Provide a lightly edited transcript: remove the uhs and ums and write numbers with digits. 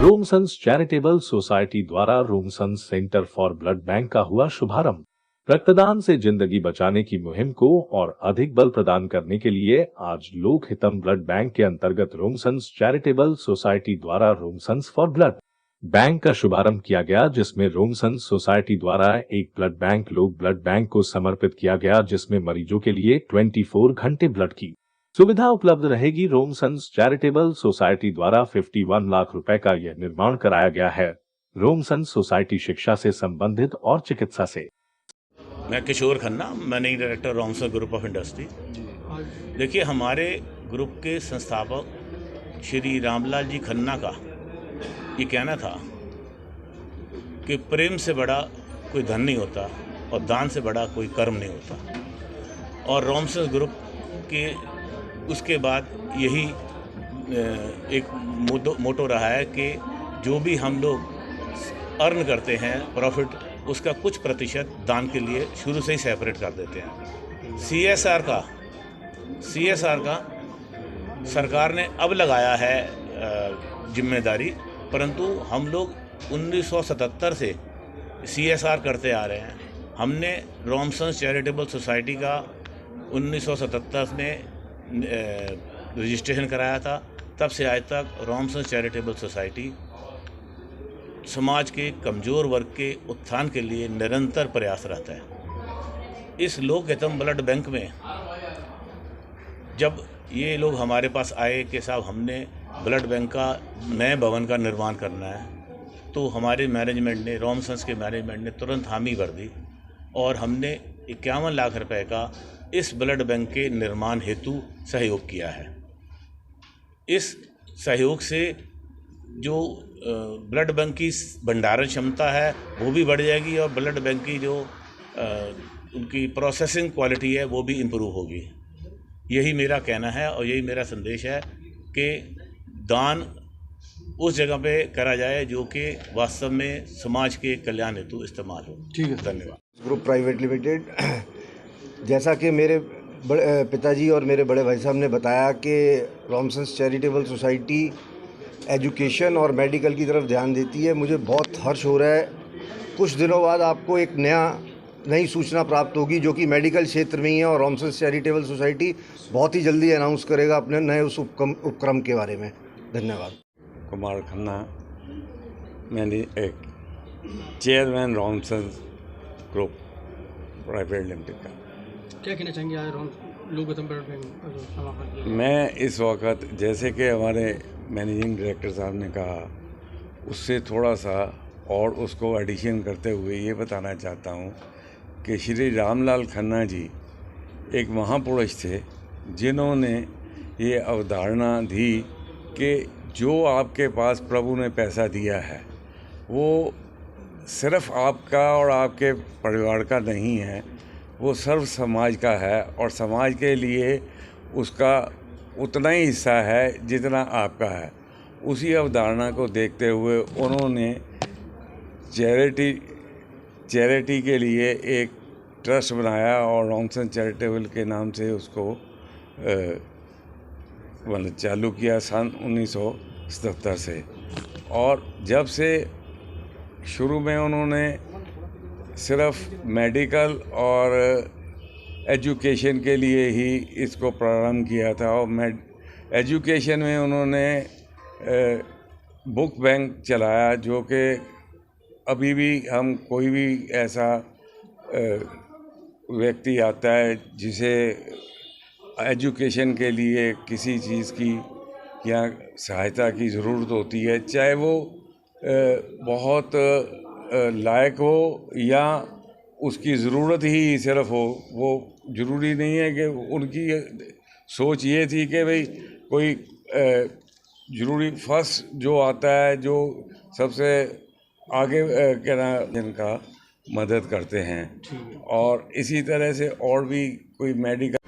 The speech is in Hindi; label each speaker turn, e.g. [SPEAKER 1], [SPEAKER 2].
[SPEAKER 1] रोमसन्स चैरिटेबल सोसाइटी द्वारा रोमसन्स सेंटर फॉर ब्लड बैंक का हुआ शुभारंभ। रक्तदान से जिंदगी बचाने की मुहिम को और अधिक बल प्रदान करने के लिए आज लोक हितम ब्लड बैंक के अंतर्गत रोमसन्स चैरिटेबल सोसाइटी द्वारा रोमसन्स फॉर ब्लड बैंक का शुभारंभ किया गया, जिसमें रोमसन्स सोसाइटी द्वारा एक ब्लड बैंक लोक ब्लड बैंक को समर्पित किया गया, जिसमें मरीजों के लिए 24 घंटे ब्लड की सुविधा उपलब्ध रहेगी। रोमसन्स चैरिटेबल सोसाइटी द्वारा 51 लाख रुपए का यह निर्माण कराया गया है। रोमसन्स सोसाइटी शिक्षा से संबंधित और चिकित्सा से।
[SPEAKER 2] मैं Kishore Khanna, managing director Romson group of industry. देखिए, हमारे ग्रुप के संस्थापक श्री रामलाल जी खन्ना का ये कहना था कि प्रेम से बड़ा कोई धन नहीं होता और दान से बड़ा कोई कर्म नहीं होता। और रोमसन ग्रुप के उसके बाद यही एक मोटो रहा है कि जो भी हम लोग अर्न करते हैं प्रॉफिट, उसका कुछ प्रतिशत दान के लिए शुरू से ही सेपरेट कर देते हैं। सीएसआर का सरकार ने अब लगाया है जिम्मेदारी, परंतु हम लोग 1977 से सीएसआर करते आ रहे हैं। हमने रोमसन्स चैरिटेबल सोसाइटी का 1977 में रजिस्ट्रेशन कराया था। तब से आज तक रोमसन्स चैरिटेबल सोसाइटी समाज के कमज़ोर वर्ग के उत्थान के लिए निरंतर प्रयासरत है। इस लोक हितम ब्लड बैंक में जब ये लोग हमारे पास आए कि साहब हमने ब्लड बैंक का नए भवन का निर्माण करना है, तो हमारे मैनेजमेंट ने, रोमसन्स के मैनेजमेंट ने तुरंत हामी भर दी और हमने 51 लाख रुपए का इस ब्लड बैंक के निर्माण हेतु सहयोग किया है। इस सहयोग से जो ब्लड बैंक की भंडारण क्षमता है वो भी बढ़ जाएगी और ब्लड बैंक की जो उनकी प्रोसेसिंग क्वालिटी है वो भी इम्प्रूव होगी। यही मेरा कहना है और यही मेरा संदेश है कि दान उस जगह पे करा जाए जो कि वास्तव में समाज के कल्याण हेतु इस्तेमाल हो।
[SPEAKER 3] ठीक है,
[SPEAKER 2] धन्यवाद।
[SPEAKER 3] Group private limited. जैसा कि मेरे पिताजी और मेरे बड़े भाई साहब ने बताया कि रोमसन्स चैरिटेबल सोसाइटी एजुकेशन और मेडिकल की तरफ ध्यान देती है, मुझे बहुत हर्ष हो रहा है। कुछ दिनों बाद आपको एक नई सूचना प्राप्त होगी जो कि मेडिकल क्षेत्र में ही है और रोमसन्स चैरिटेबल सोसाइटी बहुत ही जल्दी अनाउंस करेगा अपने नए उस उपक्रम के बारे में। धन्यवाद।
[SPEAKER 4] कुमार खन्ना, मैंने एक चेयरमैन रोमसन्स ग्रुप प्राइवेट लिमिटेड का।
[SPEAKER 5] क्या कहना चाहेंगे आज लोक हितम ब्लड बैंक का जो समापन किया?
[SPEAKER 4] मैं इस वक्त, जैसे कि हमारे मैनेजिंग डायरेक्टर साहब ने कहा, उससे थोड़ा सा और उसको एडिशन करते हुए ये बताना चाहता हूँ कि श्री रामलाल खन्ना जी एक महापुरुष थे जिन्होंने ये अवधारणा दी कि जो आपके पास प्रभु ने पैसा दिया है वो सिर्फ आपका और आपके परिवार का नहीं है, वो सर्व समाज का है और समाज के लिए उसका उतना ही हिस्सा है जितना आपका है। उसी अवधारणा को देखते हुए उन्होंने चैरिटी के लिए एक ट्रस्ट बनाया और रोमसन चैरिटेबल के नाम से उसको मतलब चालू किया सन 1977 से। और जब से शुरू में उन्होंने सिर्फ मेडिकल और एजुकेशन के लिए ही इसको प्रारंभ किया था और एजुकेशन में उन्होंने बुक बैंक चलाया, जो कि अभी भी हम कोई भी ऐसा व्यक्ति आता है जिसे एजुकेशन के लिए किसी चीज़ की या सहायता की ज़रूरत होती है, चाहे वो बहुत लायक हो या उसकी ज़रूरत ही सिर्फ हो, वो ज़रूरी नहीं है कि उनकी सोच ये थी कि भाई कोई ज़रूरी फर्स्ट जो आता है, जो सबसे आगे जिनका मदद करते हैं। और इसी तरह से और भी कोई मेडिकल